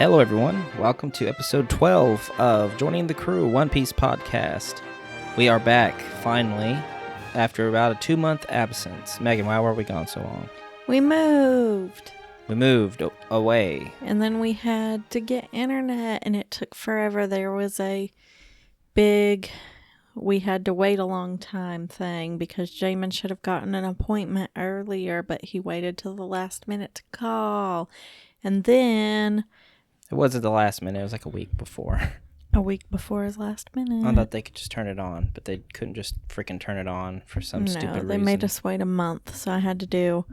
Hello, everyone. Welcome to episode 12 of Joining the Crew One Piece podcast. We are back, finally, after about a 2-month absence. Megan, why were we gone so long? We moved. We moved away. And then we had to get internet, and it took forever. There was a big, we had to wait a long time thing because Jamin should have gotten an appointment earlier, but he waited till the last minute to call. And then... It wasn't the last minute. It was like a week before. A week before his last minute. I thought they could just turn it on, but they couldn't just freaking turn it on for some stupid reason. No, they made us wait a month, so I had to do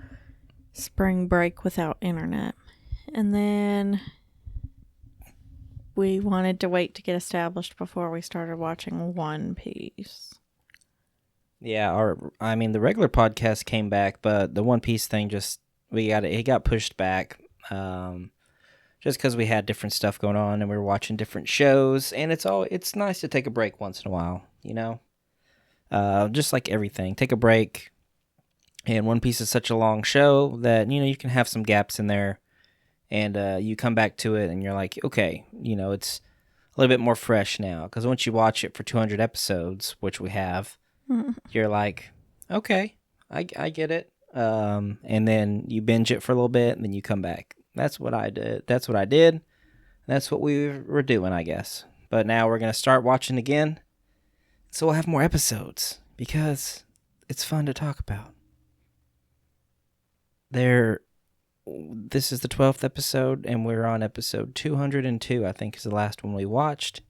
spring break without internet. And then we wanted to wait to get established before we started watching One Piece. Yeah, the regular podcast came back, but the One Piece thing it got pushed back. Just because we had different stuff going on and we were watching different shows, and it's nice to take a break once in a while, you know? Just like everything. Take a break, and One Piece is such a long show that, you can have some gaps in there, and you come back to it and you're like, okay, it's a little bit more fresh now, because once you watch it for 200 episodes, which we have, you're like, okay, I get it, and then you binge it for a little bit, and then you come back. That's what I did. That's what I did. That's what we were doing, I guess. But now we're going to start watching again. So we'll have more episodes because it's fun to talk about. This is the 12th episode, and we're on episode 202, I think is the last one we watched.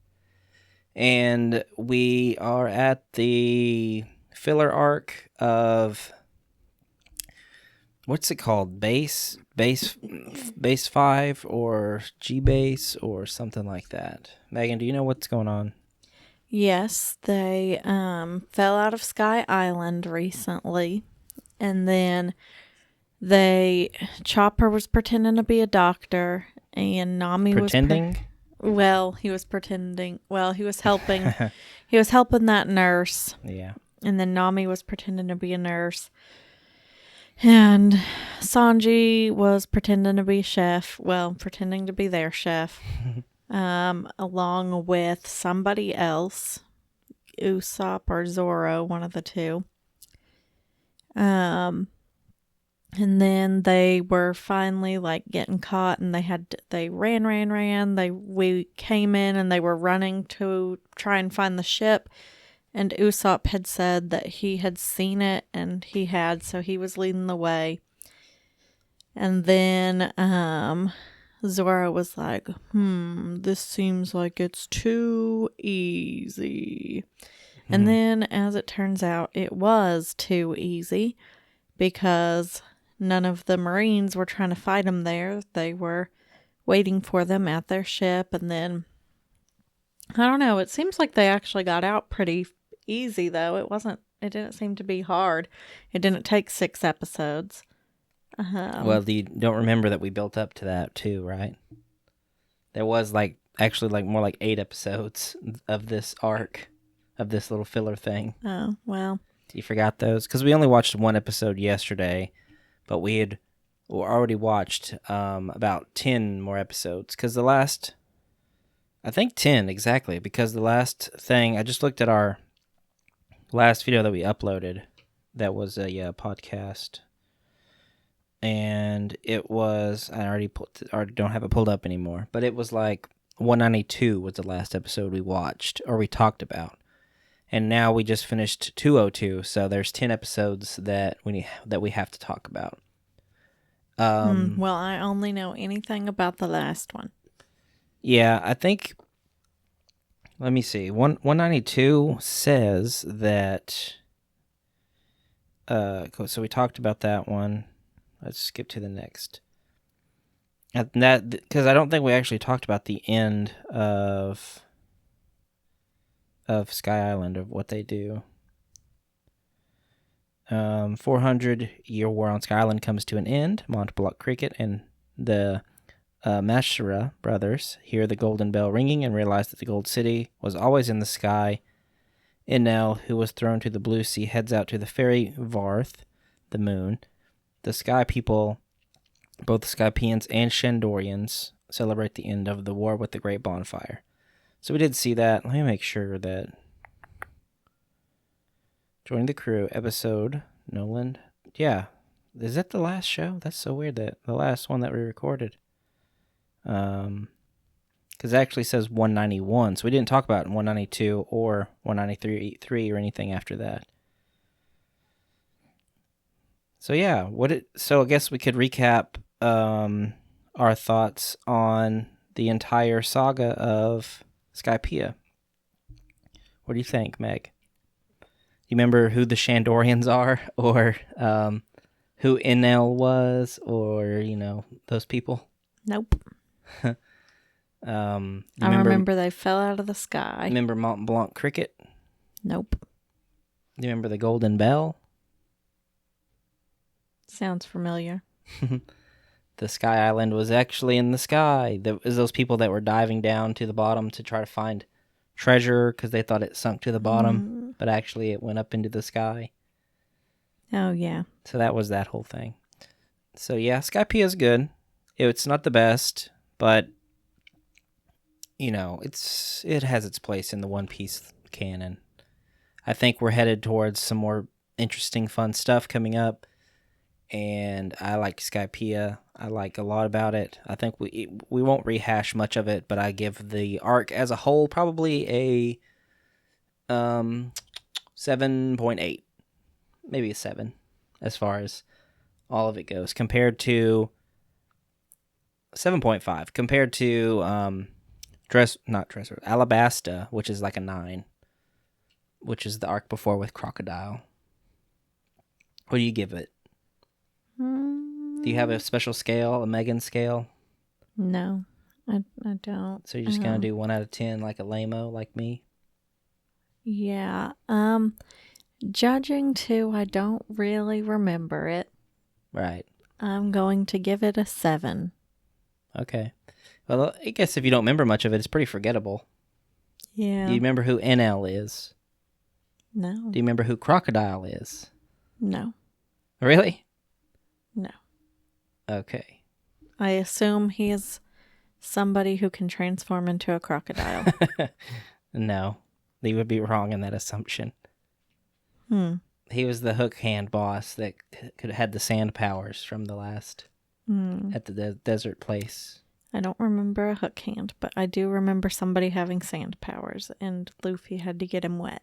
And we are at the filler arc of... What's it called? Base 5 or G base or something like that. Megan, do you know what's going on? Yes, they fell out of Sky Island recently, and then Chopper was pretending to be a doctor, and Nami was pretending. He was pretending. Well, he was helping. He was helping that nurse. Yeah. And then Nami was pretending to be a nurse. And Sanji was pretending to be chef. Well, pretending to be their chef. Along with somebody else. Usopp or Zoro, one of the two. And then they were finally getting caught, and they ran. We came in and they were running to try and find the ship. And Usopp had said that he had seen it, and he had, so he was leading the way. And then Zoro was like, this seems like it's too easy. And then, as it turns out, it was too easy, because none of the Marines were trying to fight him there. They were waiting for them at their ship, and then, I don't know, it seems like they actually got out pretty easy, though. It didn't seem to be hard. It didn't take 6 episodes. Well, you don't remember that we built up to that too, right? There was actually more like 8 episodes of this arc, of this little filler thing. Oh, well. You forgot those? Because we only watched 1 episode yesterday, but we had already watched about 10 more episodes. Because I think 10 exactly, because the last thing, I just looked at our last video that we uploaded, that was a podcast, and it was, I already don't have it pulled up anymore, but it was 192 was the last episode we watched, or we talked about, and now we just finished 202, so there's 10 episodes that we have to talk about. Well, I only know anything about the last one. Yeah, I think... Let me see. 192 says that... so we talked about that one. Let's skip to the next. Because I don't think we actually talked about the end of Sky Island, of what they do. 400-year war on Sky Island comes to an end. Montblanc Cricket and the Mashura brothers hear the golden bell ringing and realize that the Gold City was always in the sky. Enel, who was thrown to the blue sea, heads out to the fairy Varth, the moon. The sky people, both the Skypians and Shandorians, celebrate the end of the war with the Great Bonfire. So we did see that. Let me make sure that joining the crew episode Nolan. Yeah, is that the last show? That's so weird that the last one that we recorded. Because it actually says 191, so we didn't talk about 192 or 193 or anything after that. So yeah, so I guess we could recap our thoughts on the entire saga of Skypiea. What do you think, Meg? You remember who the Shandorians are, or who Enel was, or those people? Nope. I remember they fell out of the sky. Remember Mont Blanc Cricket? Nope. Do you remember the Golden Bell? Sounds familiar. The Sky Island was actually in the sky. There was those people that were diving down to the bottom to try to find treasure because they thought it sunk to the bottom, but actually it went up into the sky. Oh, yeah. So that was that whole thing. So yeah, Skypiea is good. It's not the best, but it has its place in the One Piece canon. I think we're headed towards some more interesting, fun stuff coming up, and I like Skypiea. I like a lot about it. I think we won't rehash much of it, but I give the arc as a whole probably a 7.8, maybe a 7, as far as all of it goes, compared to 7.5 compared to Alabasta, which is like a 9, which is the arc before with Crocodile. What do you give it? Do you have a special scale, a Megan scale? No, I don't. So you're just gonna do 1 out of 10 like a lame-o, like me? Yeah. Judging too, I don't really remember it. Right. I'm going to give it a 7. Okay. Well, I guess if you don't remember much of it, it's pretty forgettable. Yeah. Do you remember who NL is? No. Do you remember who Crocodile is? No. Really? No. Okay. I assume he is somebody who can transform into a crocodile. No. You would be wrong in that assumption. He was the hook hand boss that could had the sand powers from the last at the desert place. I don't remember a hook hand, but I do remember somebody having sand powers, and Luffy had to get him wet.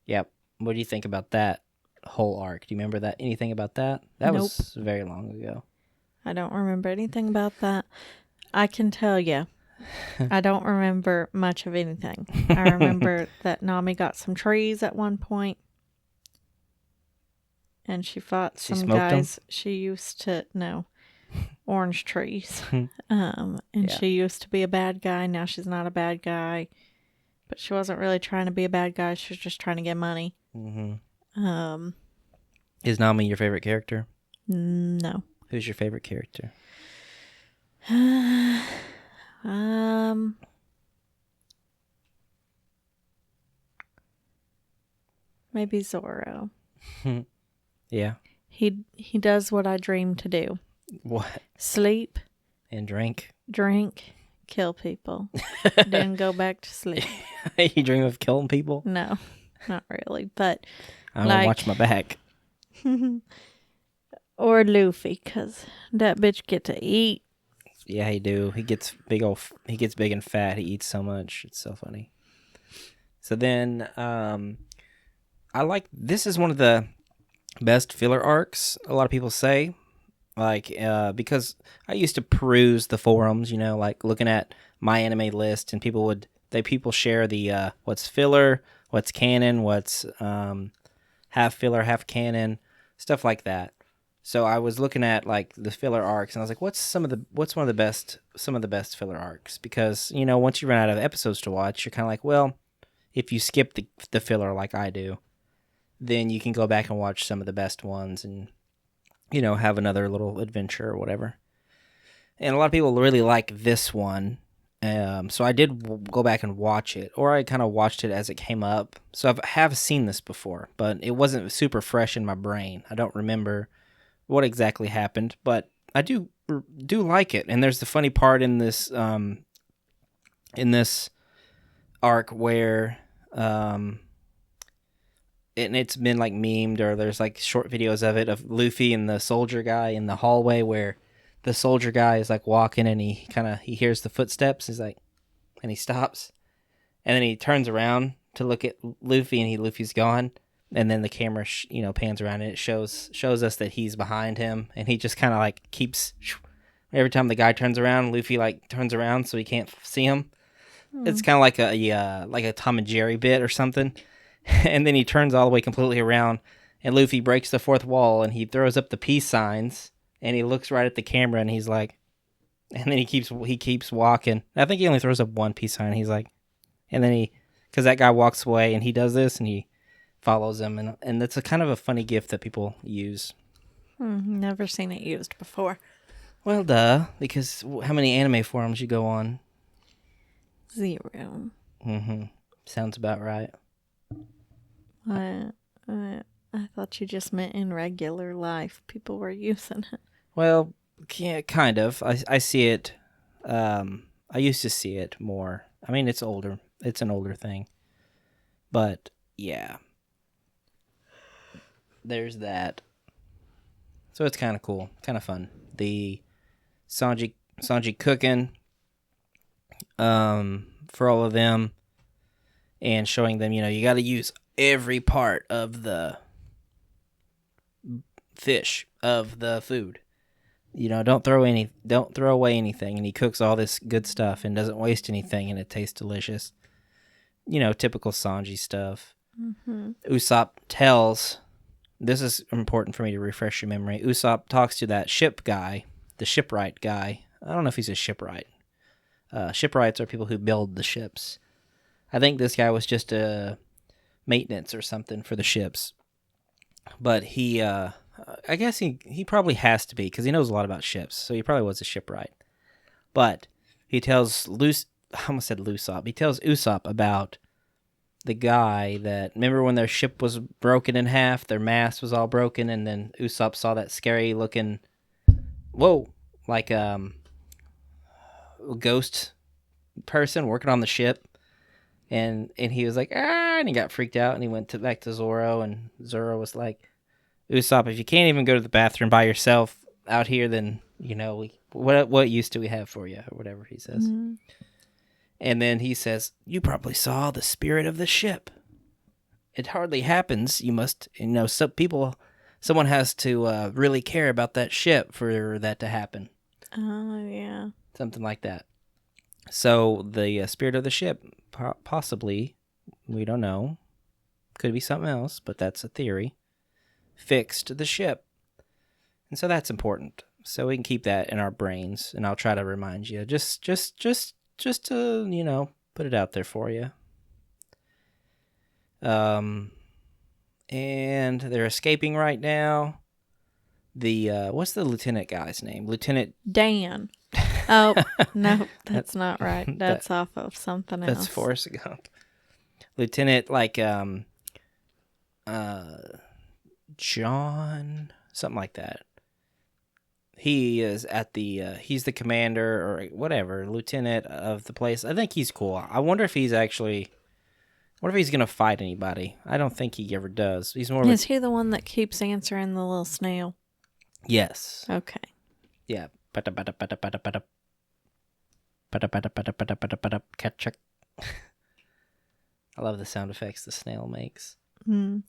Yep. What do you think about that whole arc? Do you remember that? Anything about that? That Nope. was very long ago. I don't remember anything about that. I can tell you, I don't remember much of anything. I remember that Nami got some trees at one point, and she fought some guys she used to know. Orange trees. She used to be a bad guy. Now she's not a bad guy. But she wasn't really trying to be a bad guy. She was just trying to get money. Mm-hmm. Is Nami your favorite character? No. Who's your favorite character? Maybe Zoro. Yeah. He does what I dream to do. What? Sleep. And drink. Drink. Kill people. Then go back to sleep. You dream of killing people? No, not really. But I don't watch my back. Or Luffy, because that bitch get to eat. Yeah, he do. He gets big and fat. He eats so much. It's so funny. So then, this is one of the best filler arcs, a lot of people say. Because I used to peruse the forums, like looking at my anime list, and people share the what's filler, what's canon, what's half filler, half canon, stuff like that. So I was looking at like the filler arcs, and I was like, what's some of the best filler arcs? Because once you run out of episodes to watch, you're kind of like, well, if you skip the filler like I do, then you can go back and watch some of the best ones and have another little adventure or whatever. And a lot of people really like this one. So I did go back and watch it, or I kind of watched it as it came up. So I have seen this before, but it wasn't super fresh in my brain. I don't remember what exactly happened, but I do do like it. And there's the funny part in this arc where and it's been like memed, or there's like short videos of it, of Luffy and the soldier guy in the hallway, where the soldier guy is like walking and he hears the footsteps. He's like, and he stops, and then he turns around to look at Luffy, and Luffy's gone. And then the camera, pans around, and it shows us that he's behind him, and he just kind of like keeps. Every time the guy turns around, Luffy like turns around so he can't see him. It's kind of like a Tom and Jerry bit or something. And then he turns all the way completely around, and Luffy breaks the fourth wall, and he throws up the peace signs, and he looks right at the camera, and he's like, and then he keeps walking. I think he only throws up one peace sign. He's like, and then because that guy walks away, and he does this, and he follows him, and it's a kind of a funny gift that people use. Never seen it used before. Well, duh, because how many anime forums you go on? 0. Sounds about right. I thought you just meant in regular life people were using it. Well, yeah, kind of. I see it. I used to see it more. I mean, it's older. It's an older thing. But, yeah. There's that. So it's kind of cool. Kind of fun. The Sanji cooking for all of them, and showing them, you got to use every part of the fish, of the food. Don't throw away anything. And he cooks all this good stuff and doesn't waste anything, and it tastes delicious. Typical Sanji stuff. Usopp tells, this is important for me to refresh your memory. Usopp talks to that ship guy, the shipwright guy. I don't know if he's a shipwright. Shipwrights are people who build the ships. I think this guy was just a maintenance or something for the ships. But he, I guess he probably has to be, because he knows a lot about ships. So he probably was a shipwright. But he tells I almost said Lysop. He tells Usopp about the guy that, remember when their ship was broken in half, their mast was all broken, and then Usopp saw that scary looking, like ghost person working on the ship, and he was like, and he got freaked out, and he went back to Zoro, and Zoro was like, Usopp, if you can't even go to the bathroom by yourself out here, then what use do we have for you, or whatever he says. And then he says, you probably saw the spirit of the ship. It hardly happens. You must, someone has to really care about that ship for that to happen. Oh, yeah. Something like that. So the spirit of the ship, possibly, we don't know, could be something else, but that's a theory, fixed the ship. And so that's important. So we can keep that in our brains, and I'll try to remind you. Just to, put it out there for you. And they're escaping right now. What's the lieutenant guy's name? Lieutenant Dan. Oh, no, that's not right. That's off of something else. That's Forrest Gump. Lieutenant, John, something like that. He is he's the commander or whatever, lieutenant of the place. I think he's cool. I wonder if he's going to fight anybody. I don't think he ever does. He's more Is he the one that keeps answering the little snail? Yes. Okay. Yeah. I love the sound effects the snail makes. I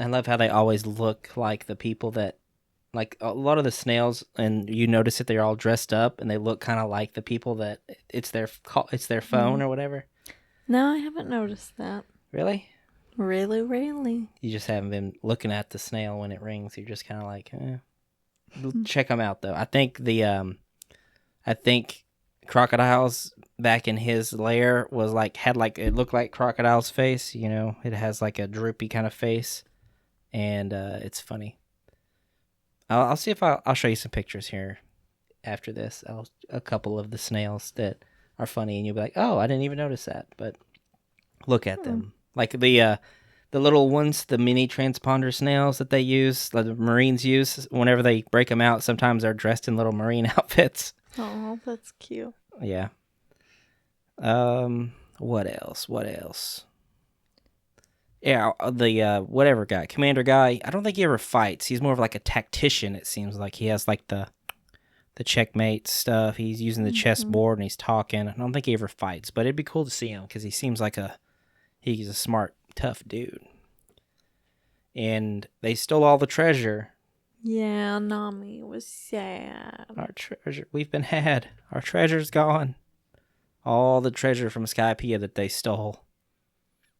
love how they always look like the people that, like a lot of the snails, and you notice that they're all dressed up and they look kind of like the people that it's their phone or whatever. No, I haven't noticed that. Really? Really? You just haven't been looking at the snail when it rings. You're just kind of like, Check them out though. I think Crocodile's back in his lair was it looked like Crocodile's face. It has like a droopy kind of face, and it's funny. I'll see if I'll show you some pictures here after this. A couple of the snails that are funny, and you'll be like, "Oh, I didn't even notice that." But look at them. Like the the little ones, the mini transponder snails that they use, that the Marines use whenever they break them out. Sometimes they're dressed in little Marine outfits. Oh, that's cute. Yeah. What else? What else? Yeah, the whatever guy, commander guy. I don't think he ever fights. He's more of like a tactician. It seems like he has like the checkmate stuff. He's using the chessboard and he's talking. I don't think he ever fights, but it'd be cool to see him because he seems like he's a smart, tough dude. And they stole all the treasure. Yeah, Nami was sad. Our treasure, we've been had. Our treasure's gone. All the treasure from Skypiea that they stole.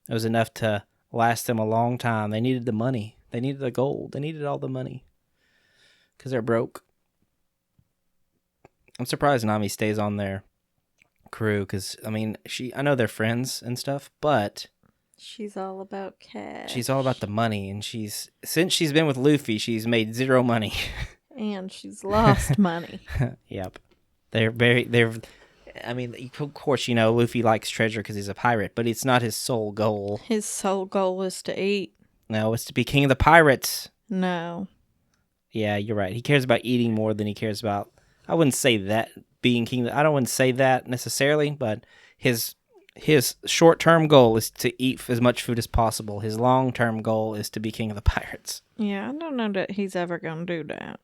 It was enough to last them a long time. They needed the money. They needed the gold. They needed all the money. Because they're broke. I'm surprised Nami stays on their crew. Because, I mean, I know they're friends and stuff, but she's all about cash. she's all about the money. And since she's been with Luffy, she's made zero money. And she's lost money. Yep. I mean, of course, Luffy likes treasure because he's a pirate, but it's not his sole goal. His sole goal is to eat. No, it's to be king of the pirates. No. Yeah, you're right. He cares about eating more than he cares about. I wouldn't say that being king. I don't want to say that necessarily, but his short-term goal is to eat as much food as possible. His long-term goal is to be king of the pirates. Yeah, I don't know that he's ever gonna do that.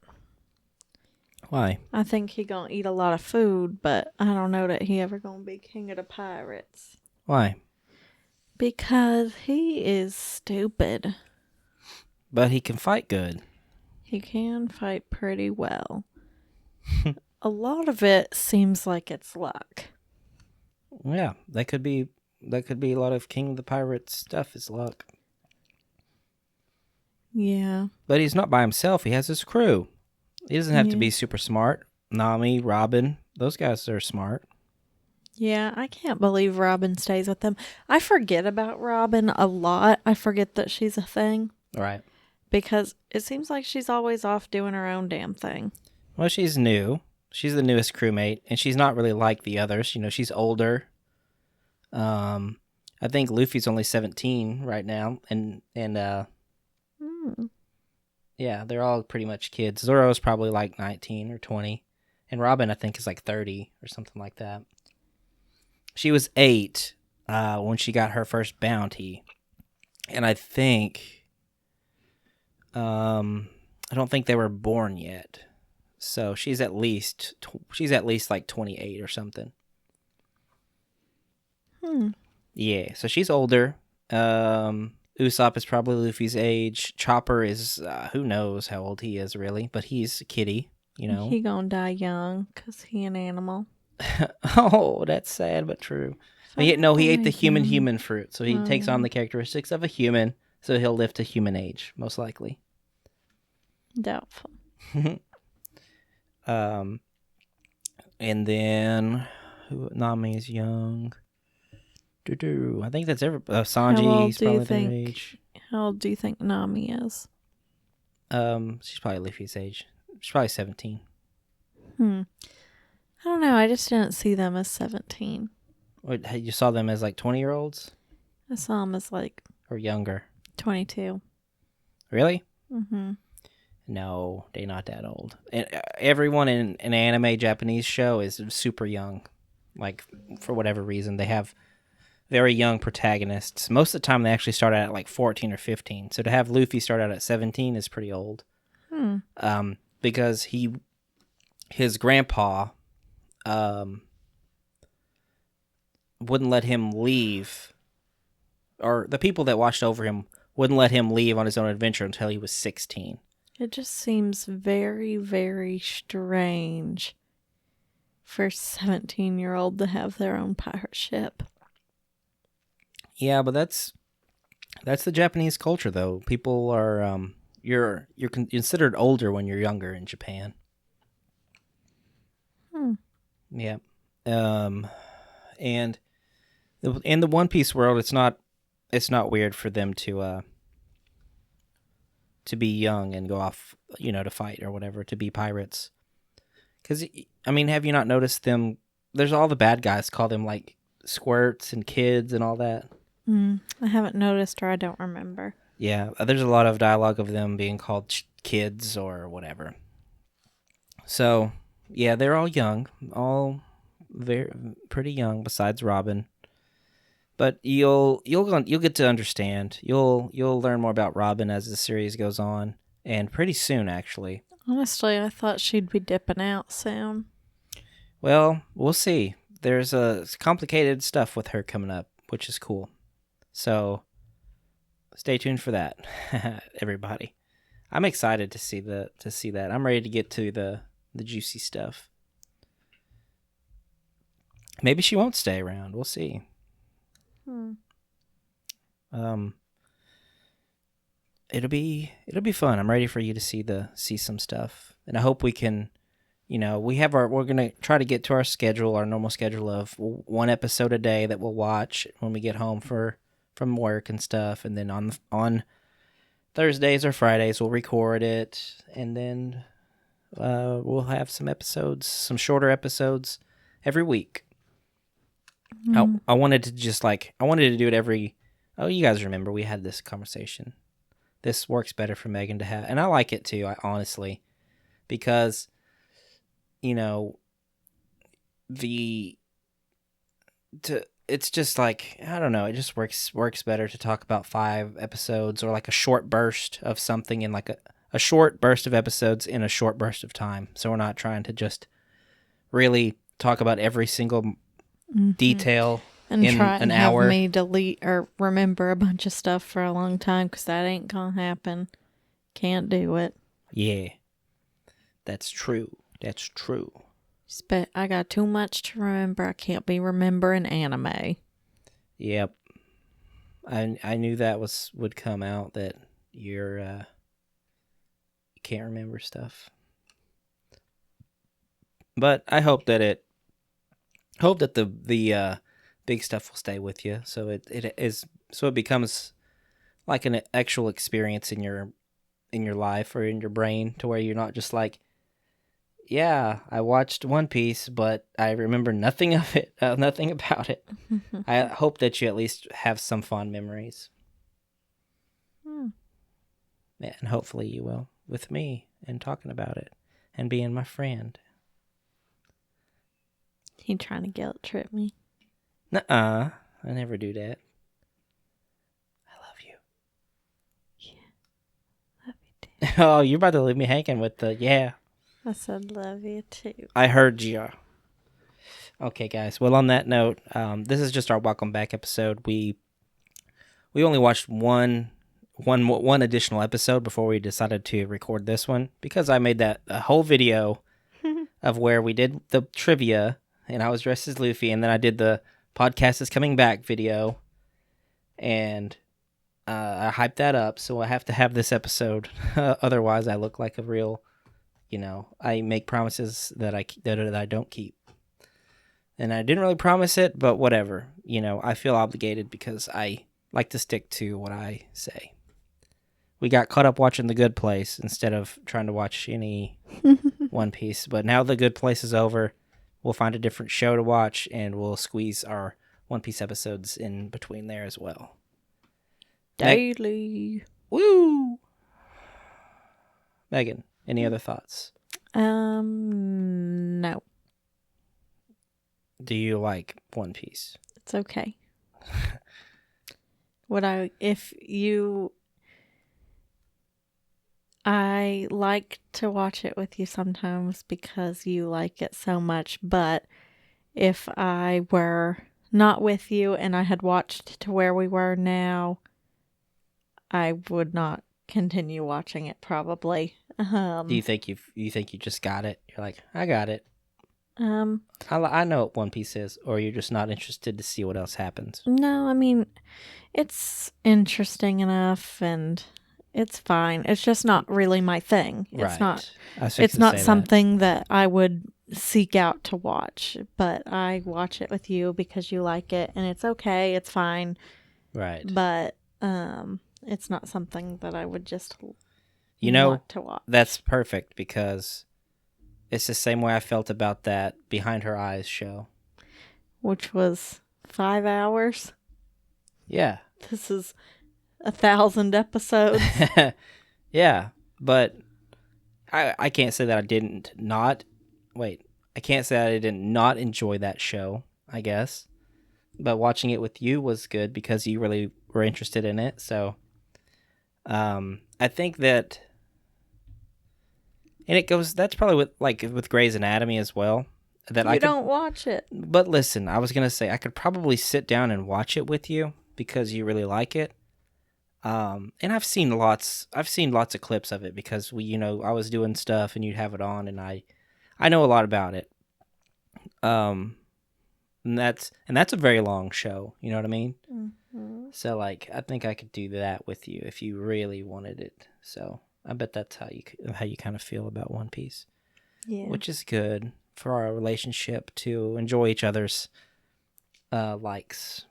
Why? I think he gonna eat a lot of food, but I don't know that he ever gonna be king of the pirates. Why? Because he is stupid. But he can fight good. He can fight pretty well. A lot of it seems like it's luck. Yeah, that could be a lot of king of the pirates stuff is luck. Yeah. But he's not by himself. He has his crew. He doesn't have to be super smart. Nami, Robin, those guys are smart. Yeah, I can't believe Robin stays with them. I forget about Robin a lot. I forget that she's a thing. Right. Because it seems like she's always off doing her own damn thing. Well, she's new. She's the newest crewmate, and she's not really like the others. She's older. I think Luffy's only 17 right now, and yeah, they're all pretty much kids. Zoro's probably like 19 or 20, and Robin I think is like 30 or something like that. She was 8 when she got her first bounty, and I think I don't think they were born yet. So she's at least like 28 or something. Yeah, so she's older. Usopp is probably Luffy's age. Chopper is who knows how old he is really, but he's a kitty, He gonna die young because he an animal. Oh, that's sad but true. He ate the human fruit, so he takes on the characteristics of a human, so he'll live to human age, most likely. Doubtful. And then Nami is young. I think that's Sanji's probably their age. How old do you think Nami is? She's probably Luffy's age. She's probably 17. I don't know. I just didn't see them as 17. What, you saw them as like 20-year-olds? I saw them as like... Or younger? 22. Really? Mm-hmm. No, they're not that old. And everyone in an anime Japanese show is super young. Like, for whatever reason, they have very young protagonists. Most of the time, they actually start out at like 14 or 15. So to have Luffy start out at 17 is pretty old. Because his grandpa wouldn't let him leave, or the people that watched over him wouldn't let him leave on his own adventure until he was 16. It just seems very, very strange for a 17-year-old to have their own pirate ship. Yeah, but that's the Japanese culture, though. People are you're considered older when you're younger in Japan. Yeah, and in the One Piece world, it's not weird for them to be young and go off, to fight or whatever, to be pirates. Because, I mean, have you not noticed them? There's all the bad guys call them, like, squirts and kids and all that. I haven't noticed or I don't remember. Yeah, there's a lot of dialogue of them being called kids or whatever. So, yeah, they're all young, all very pretty young. Besides Robin, but you'll get to understand. You'll learn more about Robin as the series goes on, and pretty soon, actually. Honestly, I thought she'd be dipping out soon. Well, we'll see. There's complicated stuff with her coming up, which is cool. So, stay tuned for that, everybody. I'm excited to see that. I'm ready to get to the juicy stuff. Maybe she won't stay around. We'll see. It'll be fun. I'm ready for you to see some stuff, and I hope we can. We're gonna try to get to our normal schedule of one episode a day that we'll watch when we get home from work and stuff, and then on Thursdays or Fridays we'll record it, and then we'll have some shorter episodes every week. I wanted to do it every. Oh, you guys remember we had this conversation. This works better for Megan to have, and I like it too. Honestly, because it's just like, I don't know, it just works better to talk about 5 episodes or like a short burst of something in like a short burst of episodes in a short burst of time. So we're not trying to just really talk about every single detail and in try an and hour. Have me delete or remember a bunch of stuff for a long time, because that ain't gonna happen. Can't do it. Yeah, that's true. I got too much to remember. I can't be remembering anime. Yep. I knew that would come out, that you can't remember stuff. But I hope that the big stuff will stay with you, so it becomes like an actual experience in your life or in your brain, to where you're not just like, yeah, I watched One Piece, but I remember nothing of it, nothing about it. I hope that you at least have some fond memories. Yeah, and hopefully you will, with me and talking about it and being my friend. He trying to guilt trip me. Nuh-uh. I never do that. I love you. Yeah. Love you too. Oh, you're about to leave me hanging with the yeah. I said love you too. I heard you. Okay, guys. Well, on that note, this is just our welcome back episode. We only watched one additional episode before we decided to record this one, because I made that a whole video of where we did the trivia and I was dressed as Luffy, and then I did the podcast is coming back video, and I hyped that up. So I have to have this episode, otherwise I look like a real. I make promises that I don't keep. And I didn't really promise it, but whatever. I feel obligated because I like to stick to what I say. We got caught up watching The Good Place instead of trying to watch any One Piece. But now The Good Place is over. We'll find a different show to watch, and we'll squeeze our One Piece episodes in between there as well. Daily. Woo! Megan, any other thoughts? No. Do you like One Piece? It's okay. I like to watch it with you sometimes because you like it so much, but if I were not with you and I had watched to where we were now, I would not continue watching it probably. Do you think you just got it? You're like, I got it. I I know what One Piece is, or you're just not interested to see what else happens. No, I mean, it's interesting enough and it's fine. It's just not really my thing. It's right. It's not something that I would seek out to watch, but I watch it with you because you like it, and it's okay. It's fine. Right. But it's not something that I would just want to watch. That's perfect, because it's the same way I felt about that Behind Her Eyes show, which was 5 hours. Yeah. This is 1,000 episodes. Yeah, but I can't say that I didn't not. Wait, I can't say that I did not enjoy that show, I guess. But watching it with you was good because you really were interested in it. So I think that. And it goes, that's probably with Grey's Anatomy as well. That I You could, don't watch it. but listen, I was going to say, I could probably sit down and watch it with you because you really like it. And I've seen lots of clips of it because I was doing stuff and you'd have it on and I know a lot about it. And that's a very long show, you know what I mean? Mm-hmm. So like, I think I could do that with you if you really wanted it. So I bet that's how you kind of feel about One Piece, Yeah. which is good for our relationship to enjoy each other's likes,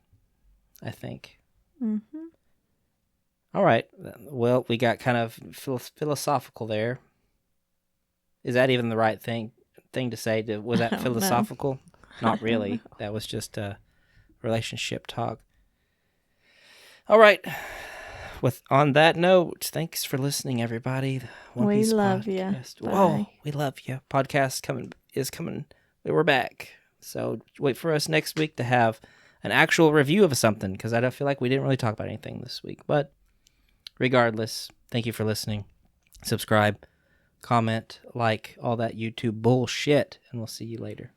I think. Mm-hmm. All right. Well, we got kind of philosophical there. Is that even the right thing to say? Was I that don't know. philosophical? Not really. know. That was just a relationship talk. All right. On that note, thanks for listening, everybody. One We Piece love ya. Podcast. Bye. Whoa, we love you. Podcast is coming. We're back. So wait for us next week to have an actual review of something because I don't feel like we didn't really talk about anything this week. But regardless, thank you for listening. Subscribe, comment, like, all that YouTube bullshit, and we'll see you later.